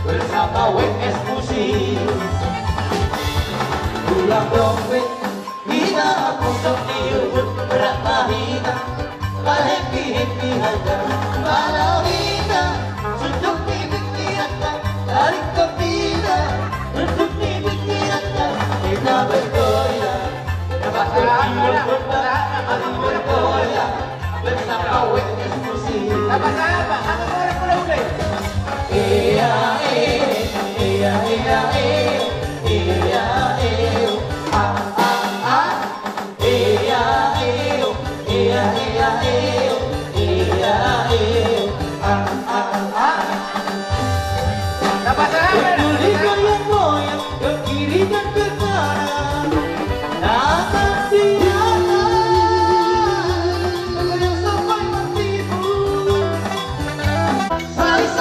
bersama WS Musik pulang dompet kita aku setiut berat mahina happy aja kalau kita sujud di pikirannya dari kepila untuk di pikirannya kita bergoyang dapat tertidur bergoyang bersama WS Musik apa boleh iya iya iya iya ah ah ah iya iya iya iya ah ah ah dapat berdiri goyang-goyang ke kiri dan ke kanan akan tiada yang sampai matimu saling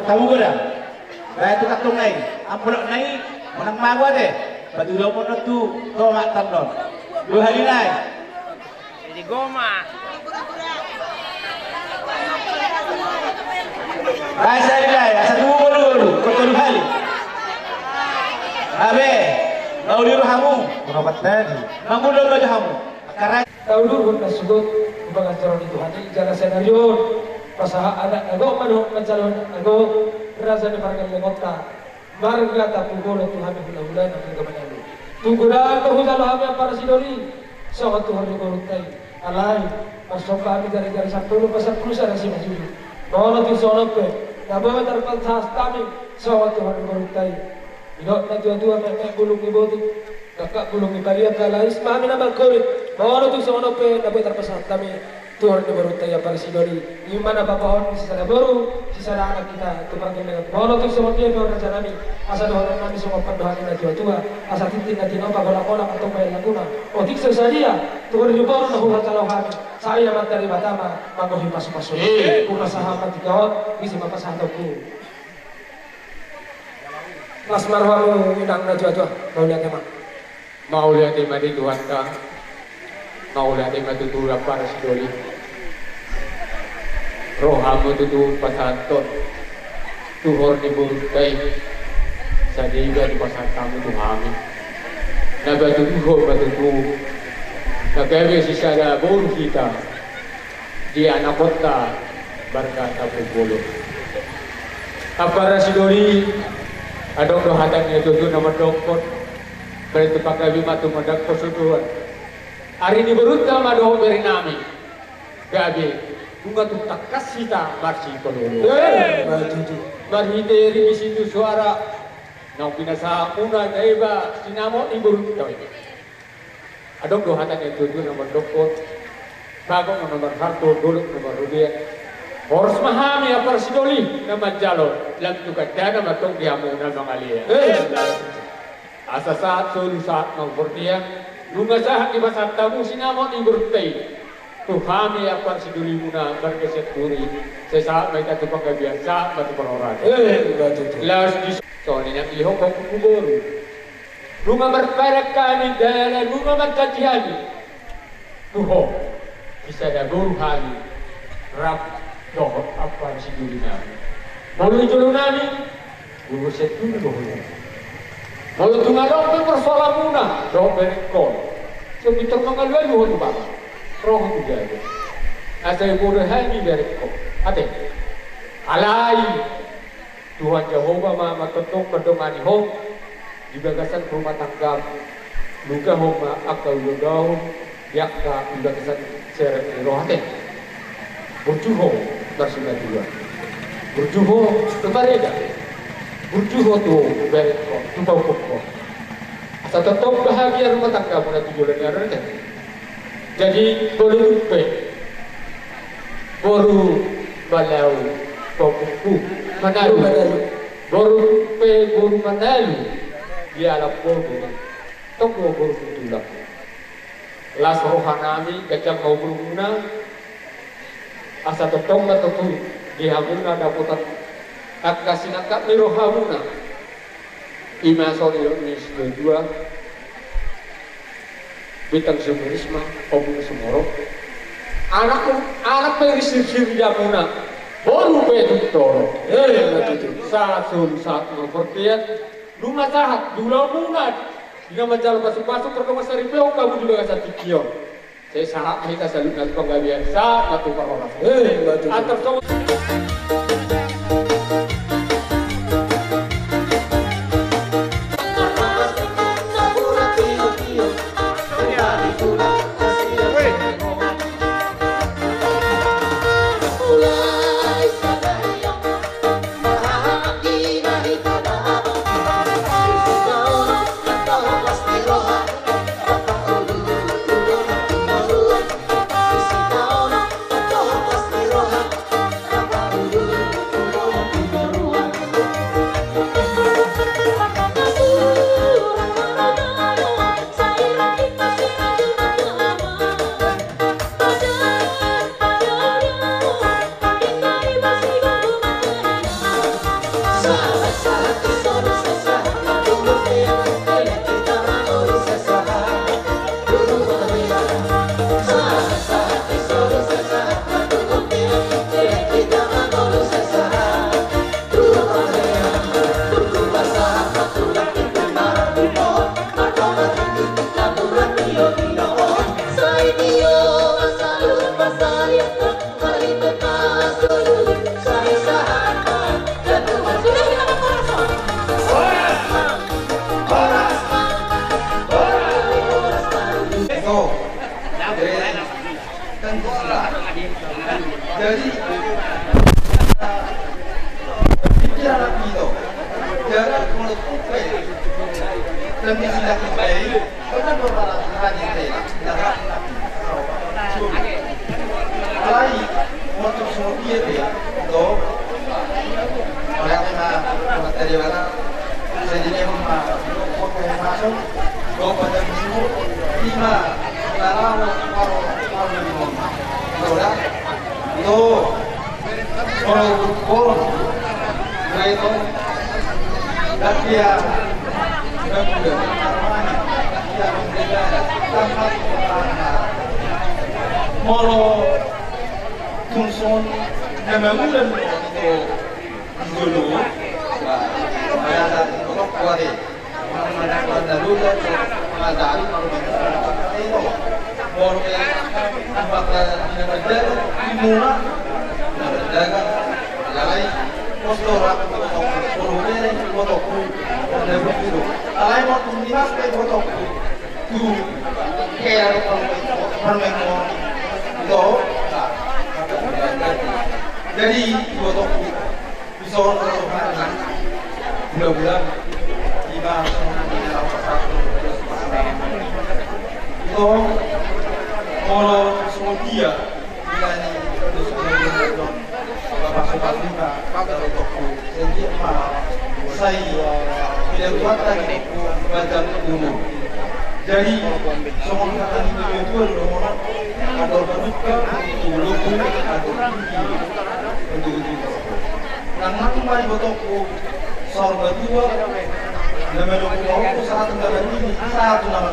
tahu gue dah, gaya tu katung naik, ampulak naik, menang magu deh, batu dua pun tu, kau mak tandon, 2 hari naik. Jadi goma. Baik saya dah, asal dulu, kau 2 hari. Abe, mau di rumahmu, berobat tadi, mampu dulu aja kamu. Karena tahu dulu nasibut pengajaran itu hati jalan senario. Pasaha anak ago manu macalon ago rasa ni parang lemota marga ta pugo tu hami hula-hula na kagamanalo tugura ko hujalo hami para sidoli so ka Tuhan ni Gorutay alay pasok kami dari saktulo pasal krusa na si Masuli mohon tu sonop pe nabo tarpan sastami so ka Tuhan ni Gorutay idok na tua me bulung ni botik kakak bulung ni kalian kalais mami na magkulit mohon tu sonop pe nabo tarpan sastami Tuhan ni Gorutay para sidoli di mana bapak si sana baru si sana anak kita itu panggil dengan bola tu semua dia bekerja nami asal doa nami semua pandohan na tua asal titik na tinopa bola-bola atau main laguna o tiksa sadia Tuhan ni baru na huhat kalawan saya naman dari batama mangohi pasu-pasu kuna sahabat tikawat isi mapasahataw ko Mas marwamu inang na tua mau lihat emang mau lihat emang di Tuhan ka mau lihat emang tuturap para sidoli rohamu tutu pasanton tuhor ni Gorutay sadiga di pasan kamu tuhami nabatu tuhor batutu nagawe si sada bor kita di anak kota berkata pembolo apara sidoli adong dohatan itu tu nama doktor beritu pakai matu madak posutuan hari ini berutama madoh berinami gabi bunga tu tak kasih tak bersih koloro. Berhideri di situ suara Nang pinasa una na iba, sinamo ni Buruntoy. Adong dohatan yang tujuh nomor dokot, bagong nomor satu, dulu nomor rubian. Horos mahami apa sidoli nama jalur, lam juga dana matong diamu nama ngalia. Asa saat sulu saat nomor dia, lunga sahat di masa tamu sinamo ni Buruntoy. Tuhami apa sidoli muna berkeset duri, sesaat mereka tukang kebiasa batu peroran. Lalu di soalnya yang ihok kau kubur. Rumah berperak kami dalam rumah berkajian. Tuho bisa ada guru kami. Rap dohot apa si dulu kami. Malu julu kami. Guru setu dohot. Malu tungadong tu persoalan muna. Doh berikon. Sebitar mengaluan dohot bang. Roh tu jadi. Asal guru kami berikon. Ate. Alai. Tuhan Jehovah mama ketung kedongan hong di bagasan rumah tangga luka homa akal ludau yakka di bagasan seret rohate berjuho bersama dua berjuho kebareda berjuho tu bereko tu bau pokok asal tetap bahagia rumah tangga pada tujuan yang jadi baru balau pokokku Manalu, baru Manalu, dia alam bodoh, toko baru tulak. Las rohanami kecam mau berguna, asa tetong atau dia hamuna dapat akasin akak ni rohamuna. Ima Indonesia dua, bintang semerisma, obung semorok. Anak perisir jamuna. Baru betul, saat mempertiat rumah sahat, dua munat, jika menjalan masuk pertama sari peok kamu juga kasih tikion. Saya sahat kita selalu nanti penggabian saat atau orang. Antar sama. Jadi bicara itu, bicara mulut kupe, demi sidak baik, karena berbalas yang tidak, Alai untuk semua dia itu, orang yang materi mana, sejadinya masuk, dua pada minggu, 5 lalu paruh minggu, sudah. Tuh, kalau pukul, itu, dan dia sudah dia memberikan tempat Molo Tunsun yang mengulang itu dulu, ada untuk kuari, ada dulu ada itu, Molo apakah negara dimulai dagang lalai postora polumere fotoku dan begitu lalai waktu dinas ke fotoku tu kayak permainan itu jadi fotoku bisa orang mudah-mudahan Ika semuanya satu itu kalau semua dia ini terus kemudian bapak sobat juga kalau toko jadi saya tidak kuat lagi baca umum. Jadi semua kata itu orang atau berbuka dulu atau untuk itu. Karena kembali bertoko sorga dua nama doko satu nama ini satu nama.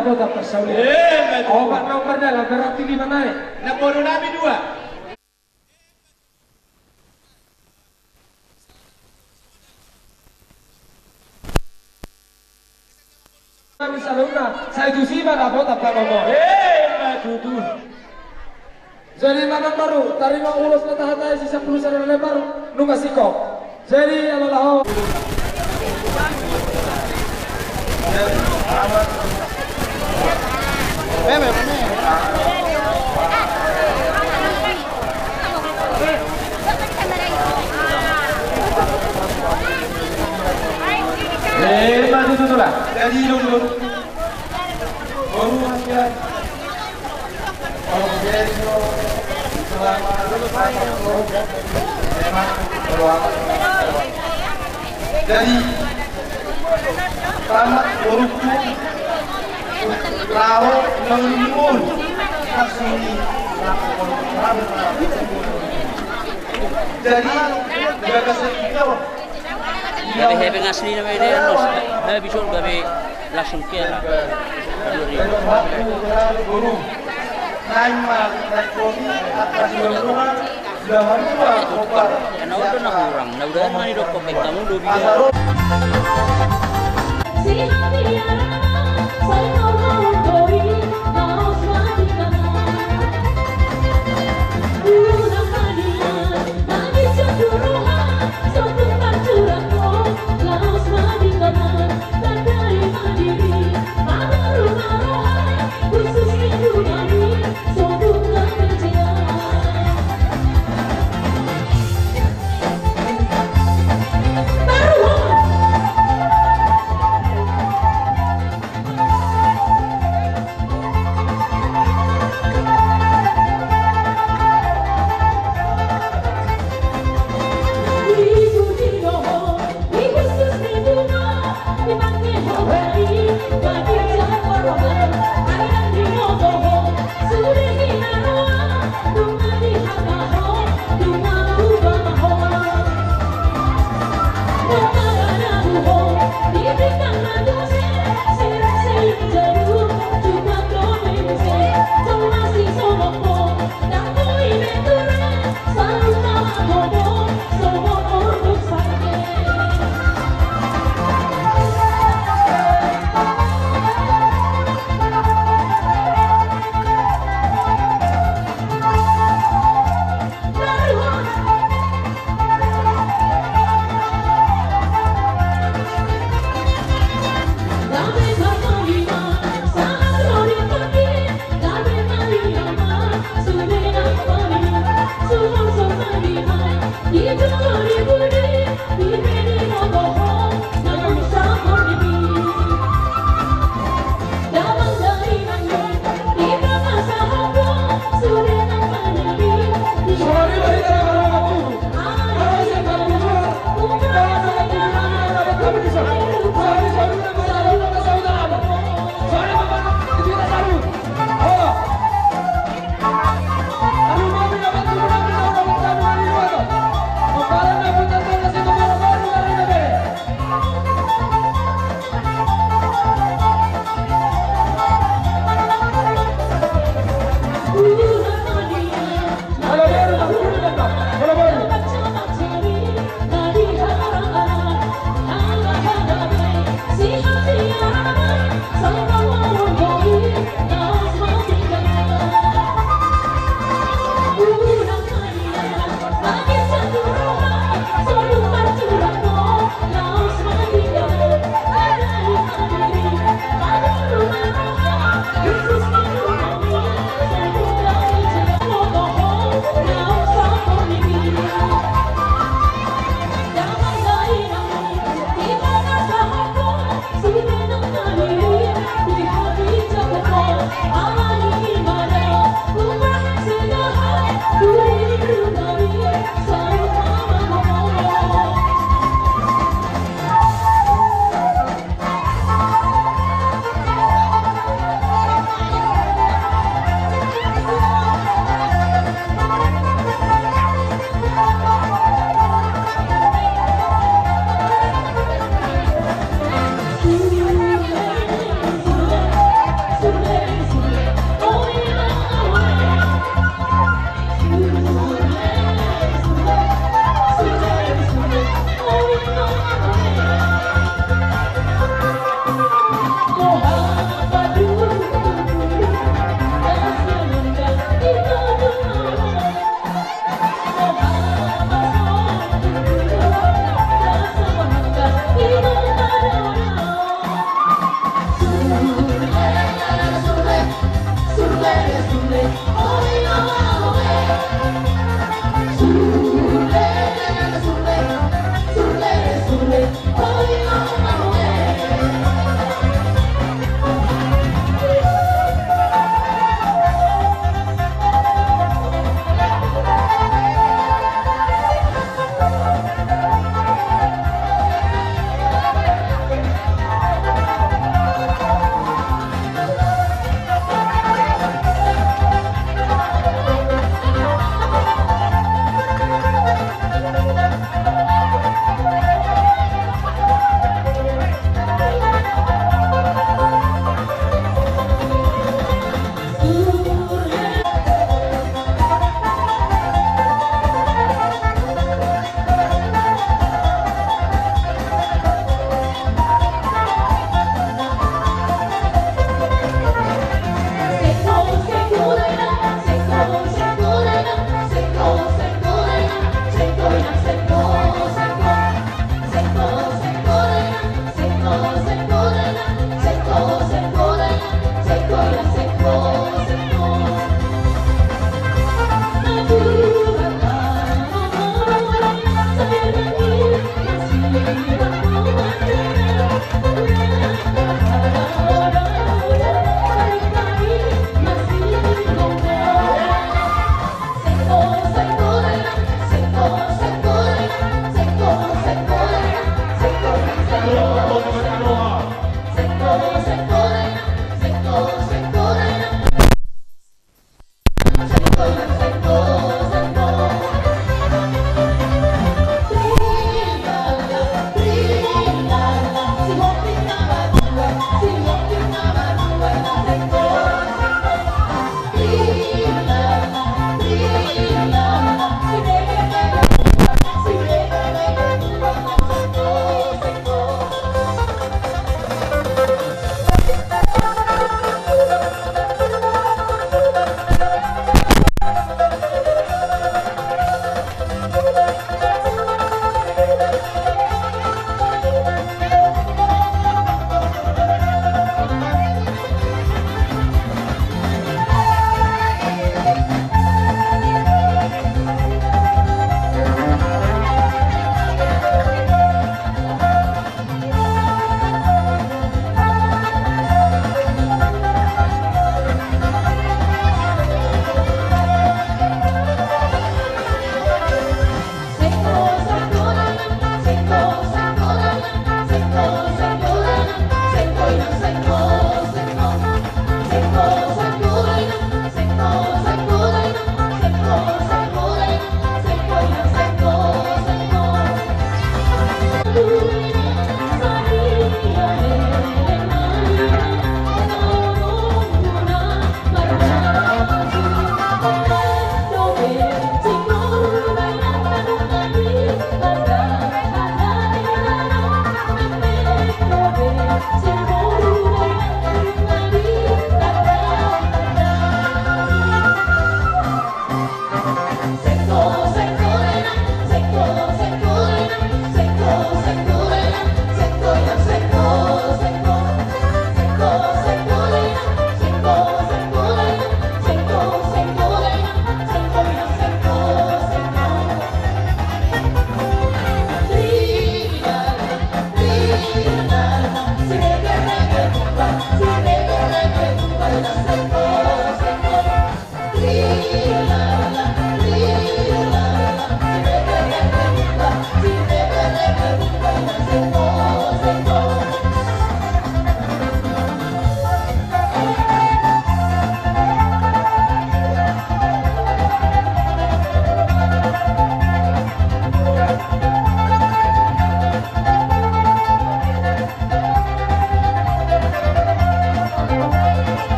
aku tak tersauli. Obat nomor dalam berarti gimana? Nomor nabi 2. Misalnya, saya itu sih mana apa tak ngomong. Matutu. Jadi mana baru, tarima ulos na tahatay sisa pulusan na baru, nunga sikop. Jadi alalah. Matutu lah. Jadi dulu baru hasil kalau jadi selama memang berlaku. Jadi tamat beruku laut melimun kasih jadi jaga sekitar. Gabi asli na may renos. Gabi siya gabi langsung kaya. Guru Naimah Naikomi atas lingkungan zaman tua Kopar. Karena udah nangurang, nah udah mani dok kopek kamu dua biji.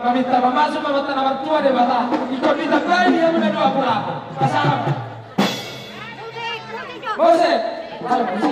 Meminta memasuk memotong mertua de bata. Ikut kita kali yang udah dua pura. Pasang. Bose. Halo bose.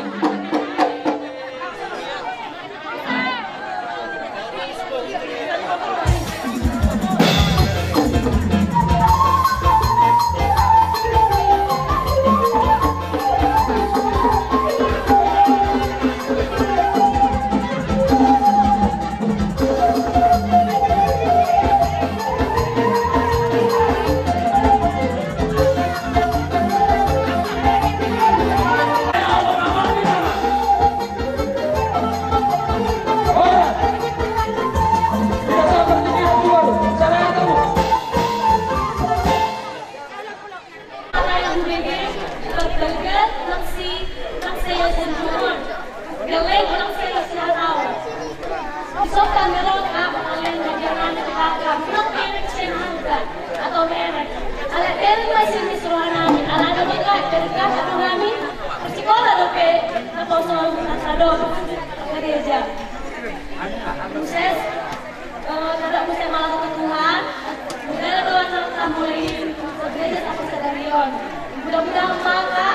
Mudah-mudahan maka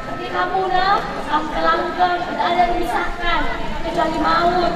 ketika muda sampai langgeng tidak ada yang memisahkan kecuali maut.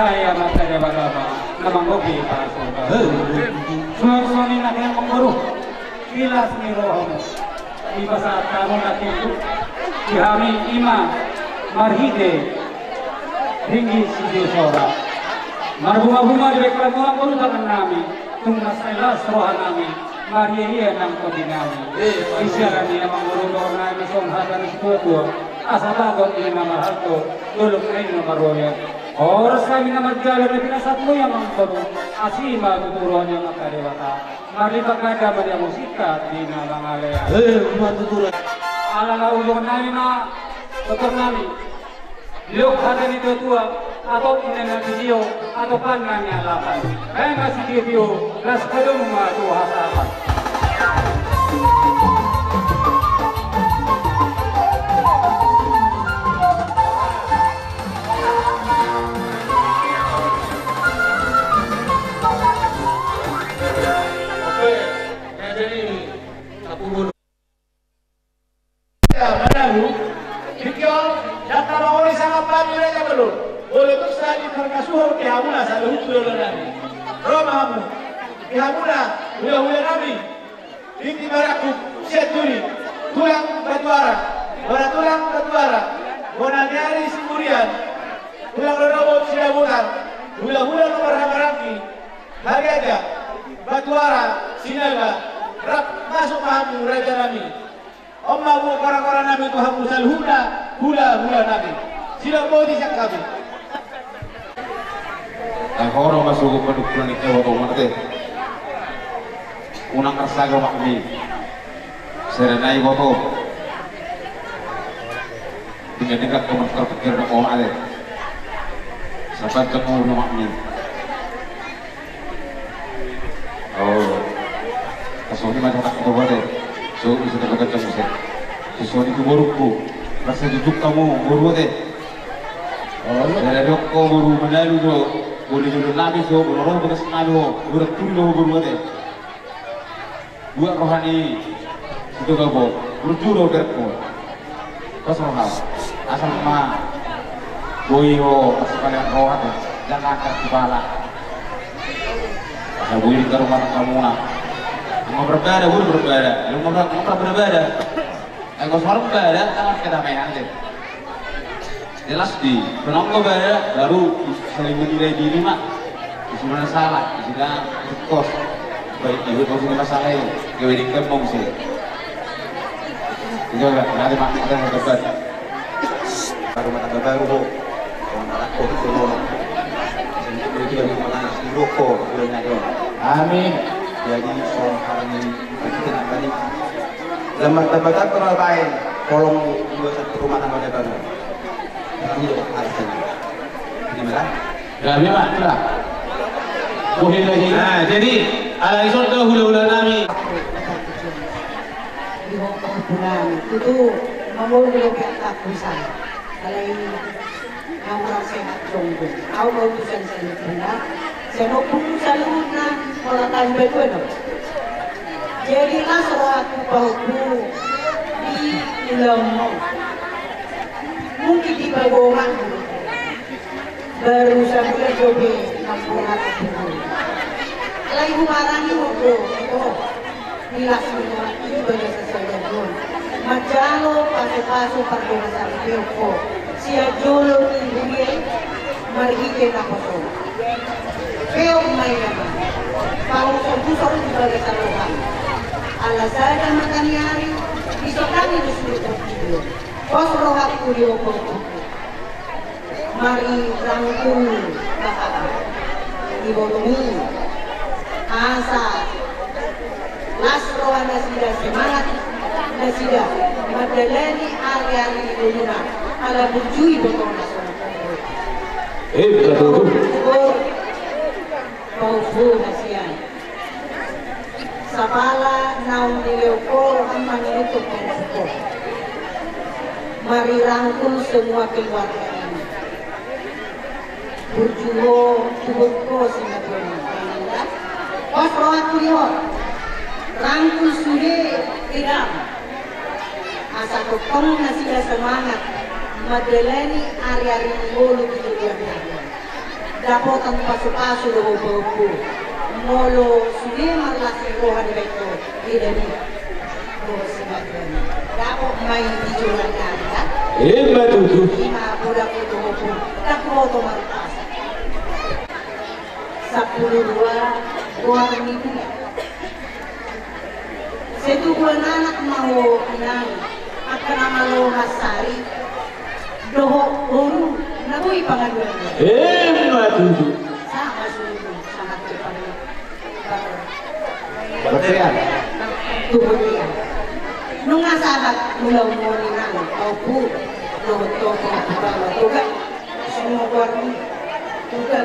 saya mata dewa lama namang gobi pasoka suami nak yang mengurus kilas ni rohmu di pasal kamu nak itu dihami imam marhide tinggi sisi sora marbunga-bunga di reklam orang baru tangan nami tungnas elas rohan nami Maria iya nang kodinami isyarat ni namang urundor na misong hatan iskutua asa bagot ini nama halto duluk na ini nama roya oras kami na magjalan na pinasat mo yung mga bago asima tuturuan yung makarewata marlipak na dapat yung musika di na mga lea matuturuan ala na ulong namin na doktor namin liok hatan ito tua atau ina na video atau pan na niya lapan kaya nga si video las kadong mga tuha sa apan boleh tu saya terkasuh ke hamuna saya hukum nabi romamu ke hamuna ulah nabi di baraku seturi tulang batuara tulang batuara bona nyari simurian tulang robot sinabutan ulah nomor hamaraki harga aja batuara sinaga rap masuk mahamu raja nabi omma bu orang-orang nabi tu hamu salhuna hula nabi sila bodi sakabi Horo masuk ke pendukung ini waktu mana unang kersaga makmi serenai waktu tinggal ke masker pikir nak orang ada sahabat jemu makmi oh kasoni macam tak itu boleh so bisa dapat jemu sih kasoni itu burukku rasa duduk kamu buruk deh dari doko buru menalu do boleh jodoh nabi so boleh bekas nalu udah tulu buru deh buat rohani itu gabo berjuro berko kosong hal asal mah boyo sekalian rohat jangan angkat kepala ya boyo ke rumah kamu nak mau berbeda boleh berbeda mau berbeda kalau soal berbeda jangan kita main aja jelas di penongko baru saling menilai diri mak di mana salah di sini kos baik ibu tahu sini masalah ini kewedding kemong sih itu enggak nanti mak ada yang debat rumah tangga baru kok anak kok itu itu dari mana si rokok bilangnya dong amin jadi soal hal ini kita nak balik lemah tempatan terlalu baik kolong dua satu rumah tangga baru Gak memang lah. Nah, jadi ala isor ke hula-hula nami. Di bulan itu mau lebih akusan. Kalau ini yang orang sehat jonggo, aku mau tujuan saya benar. Saya mau pun selalu nak kalau tanya betul. Jadilah suatu bauku di lemah. Mungkin di bagongan baru sampai jobe 60 lagi humaran itu nilas ini banyak sesuatu pun majalo paso perdosa itu sia jolo ini margi kita koso keo mainan kalau komputer di bagai saluran alasan makan hari bisa kami disuruh video Kos rohat kuliah kopi, mari rangkul kakak, dibotongi, asa, las rohan nasida semangat nasida, madaleni hari-hari iluna, ala berjui botong nasional. Betul. Baufu nasian, sapala naum nileuko aman itu pensuko. Mari rangkul semua keluarga ini. Berjuang, cukup sinatoni. Kos rohat kuliah, rangkul sudah tidak. Asa kepong nasidah semangat. Madeleni hari-hari bolu gitu dia. dapotan paso-paso do buku molo sudah marlas rohan baito idani do simatran dapo may dijuran kanta matutu ima budak itu buku dapo to marpas 10-2 ribu setu bulan anak mau inang akan amalo hasari doho oru nabui pangaduan matutu sama sulit sangat cepat Batean tubuhnya nunga sahabat mula umulinan opu doho toko bawa tuga semua warni tuga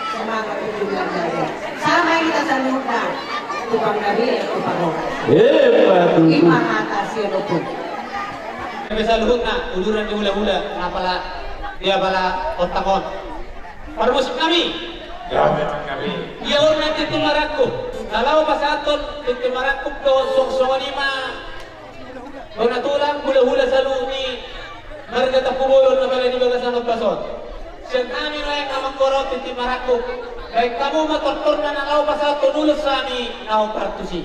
semangat tujuan dari sama kita sanuda tukang dari tukang orang matutu ima atas ya pun Bisa luhut na, uduran di hula-hula, napala dia bala otakon. Para musim kami, dia orang nanti timaraku. Kalau pasaton timaraku do sok-sok lima. Pagatulang hula-hula sa lumi, marga tapumulon na bala di baga sa magpasot. Siya kami na yung amang korot timaraku. Kaya kamu matortor na nalaw pasaton ulos sa amin na partusi.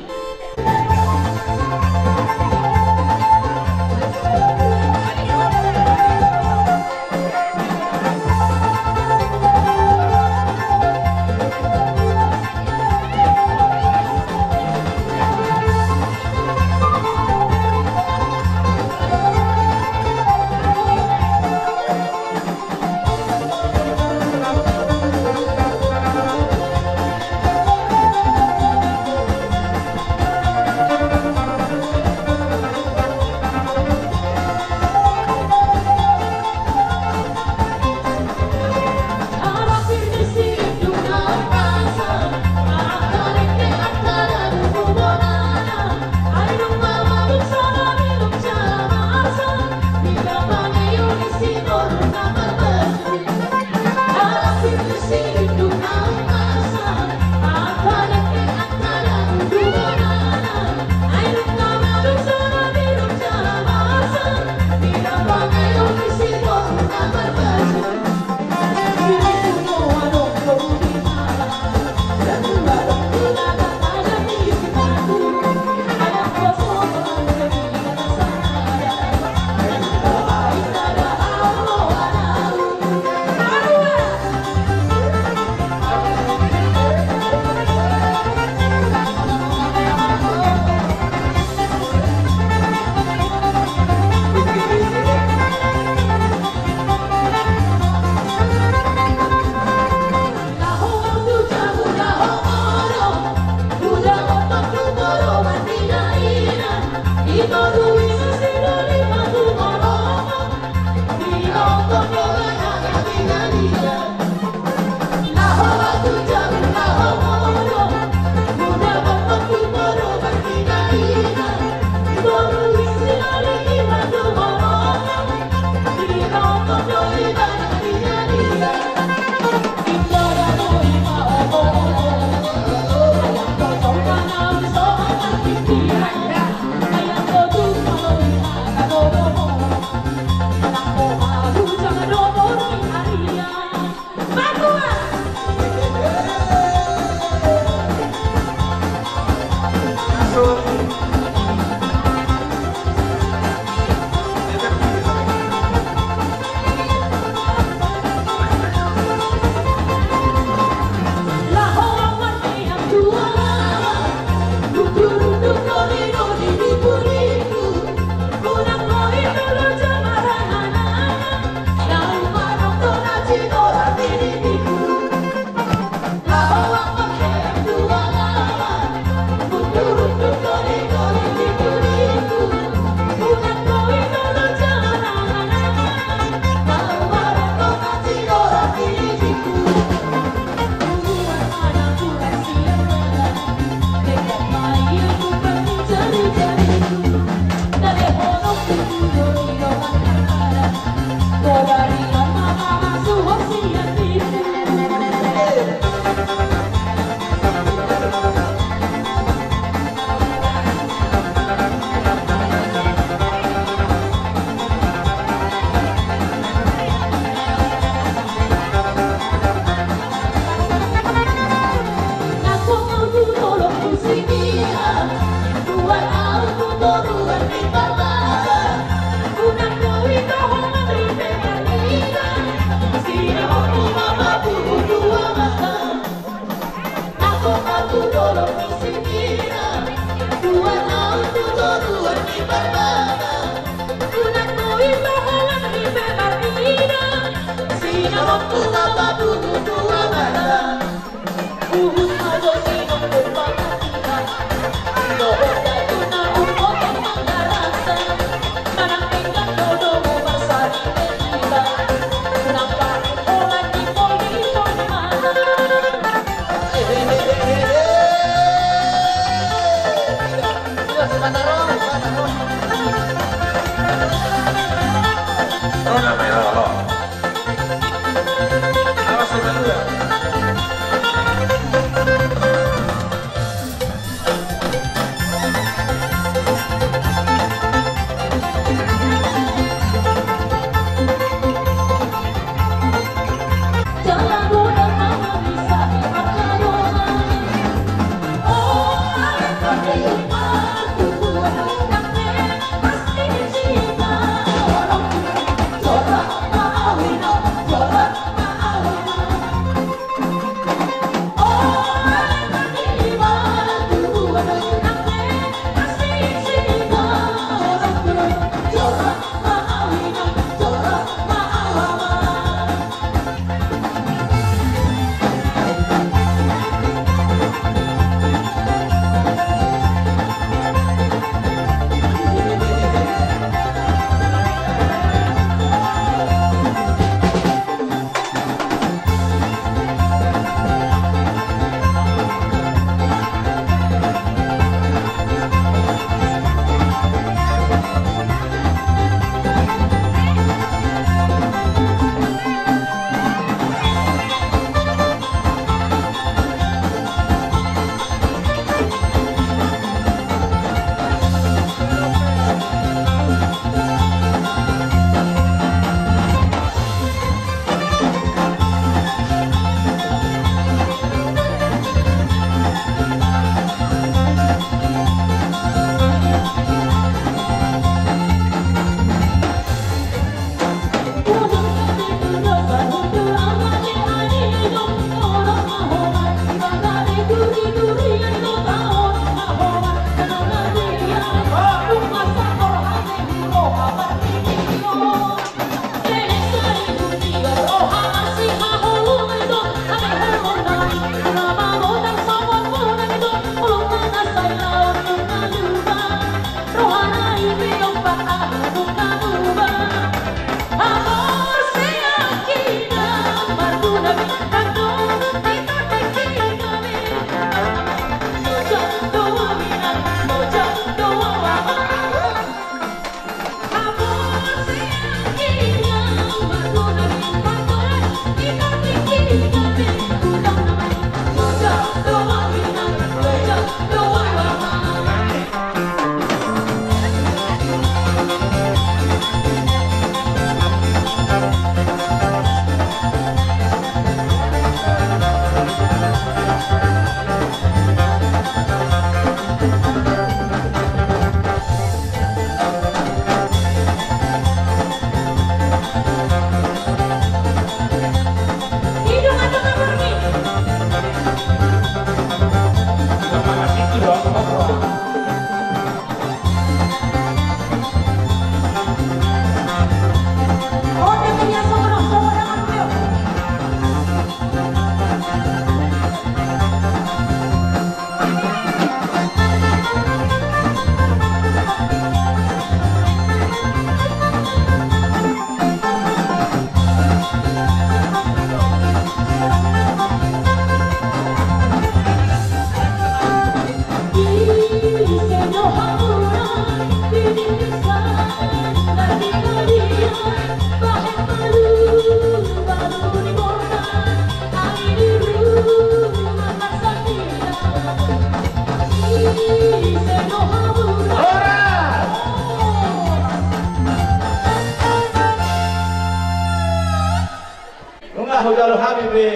Hujalo habibe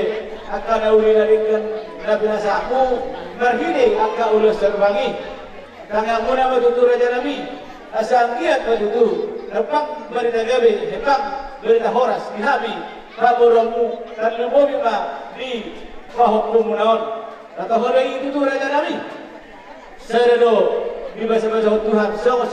akan uli narikan nabi nasaku marhini akan ulus terbangi tangan muna matutu raja nabi asal giat matutu lepak berita gabe lepak berita horas dihabi kaburamu dan lumobi ma di pahok kumunaon atau hari itu raja nabi seredo di bahasa-bahasa Tuhan so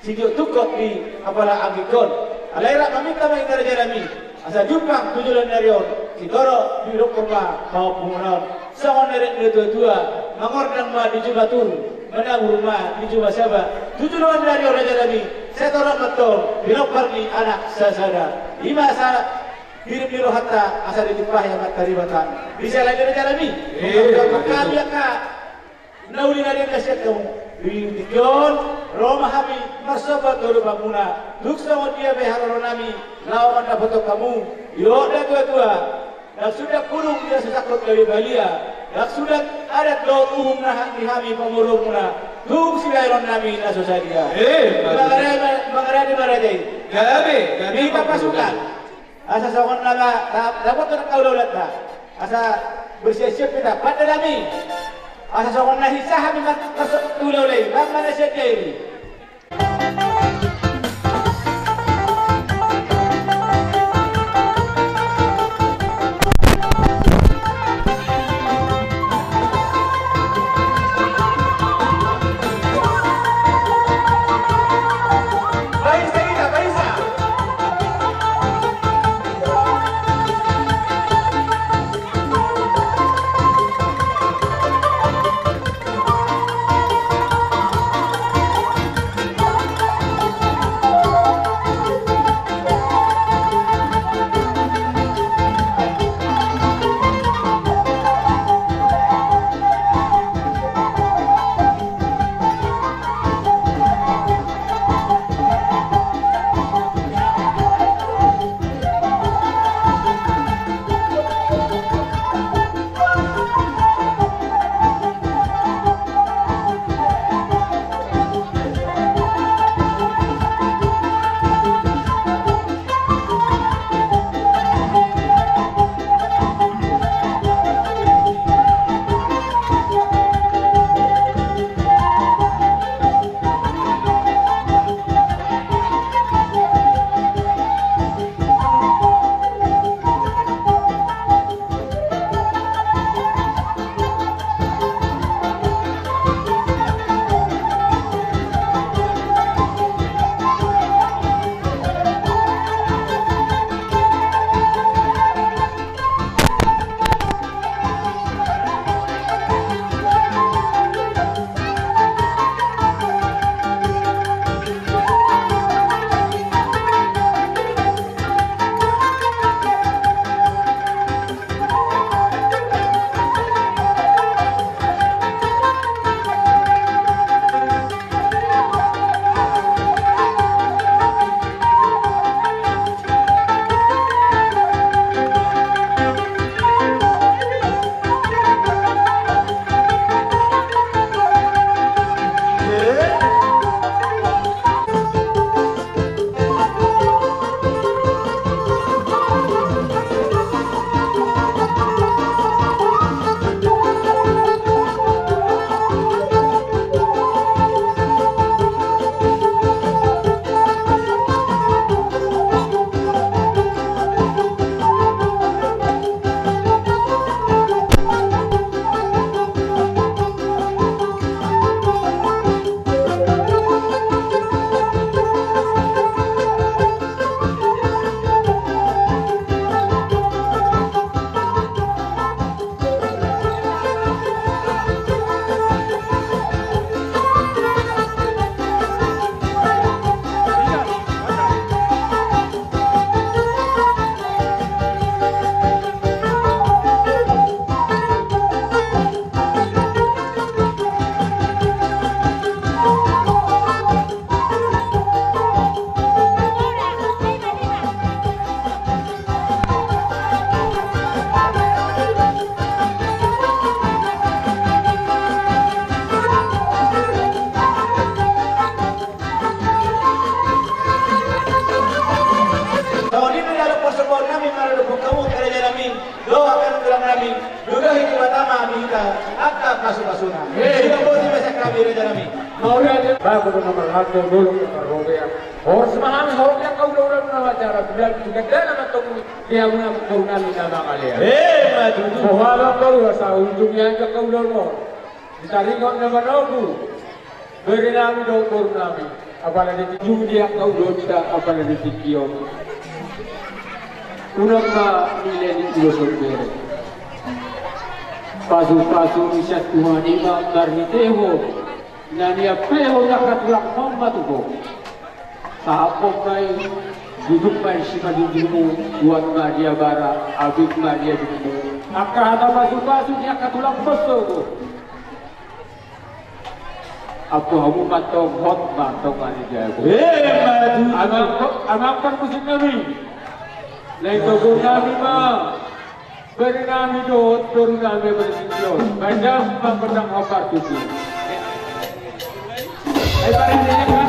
si tukok di apala agikon alaira mamita mai Raja Nami asa jumpa tujuan narion si toro di rokoma mau pengunon sangon neret tua mangordang ma di jumatur menang rumah di juma siapa tujuan narion Raja Nami saya toro betul binokar ni anak sasada lima sa hidup di rohata asa ditipah yang mataribatan bisa lain Raja Nami kami akan nauli narion kasih kamu Dikion, Roma Habi, Marsobat dulu Bamuna, Duksa dia beharo nami, lawan dapat kamu, yoda tua, dan sudah kurung dia sesakut dari Balia, dan sudah ada dua nah di Habi pemurung muna, tung si Bayron nami nasosa dia. Mengenai di mana jadi? Gabe, kita pasukan, asa sangon nama, dapat orang kau daulat tak, asa bersiap-siap kita pada nami. Asa sokon na hisah memang masuk tulaw lagi. Bang mana siya kayo? Pasuna. Sino po si Mesa Kabira Janami? Maulana bago naman lahat ng dulong ng Robea. O semahan ho yang kaulan na wacara bilang ganda naman tong kaya mo na kaulan na makaliya. Matutu. Buhala ko sa ujungnya ka kaulan mo. Ditaringon naman ako. beri nami doktor nami. Apalagi di judi kau dosa, apalagi di kiom. Unang nilai di filosor bere. Pasu-pasu isya Tuhan ima marniteho. Nani apeho nakatulak mama tuho. Sahapok may duduk may si madindimu buat Maria bara, abik Maria duduk. Akahata pasu-pasu niya katulak moso ko. Aku hamu matong hot matong Maria ko. Amang kan musim nabi. Lain togo nabi ma. Beri nami dohot, baru nami bersinjol. Madam pedang hafar tusi. Parang din ka.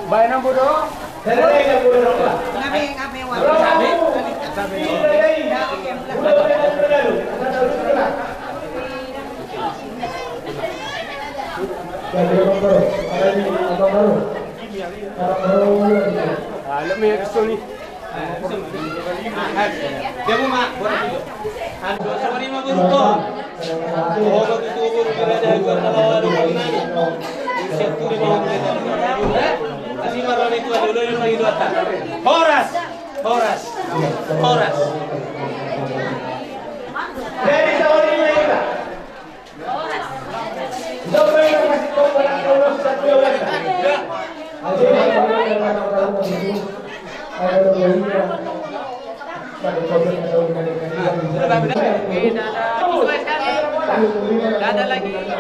Bayan ang bodoh. Alam mo yung gusto ni. Demo ma, buwan dito. Ando sa mali maguruto. Oo, magtuturo ka na dahil ko na bawal ng namin. Siya tuli mo ang kasi marami ito ang ulo yung nagidwata. Horas! Horas! Horas! Dari sa uli yung iba. Dobre yung kasi ito walang kaulos sa tuyawan. Dada lagi. Dada.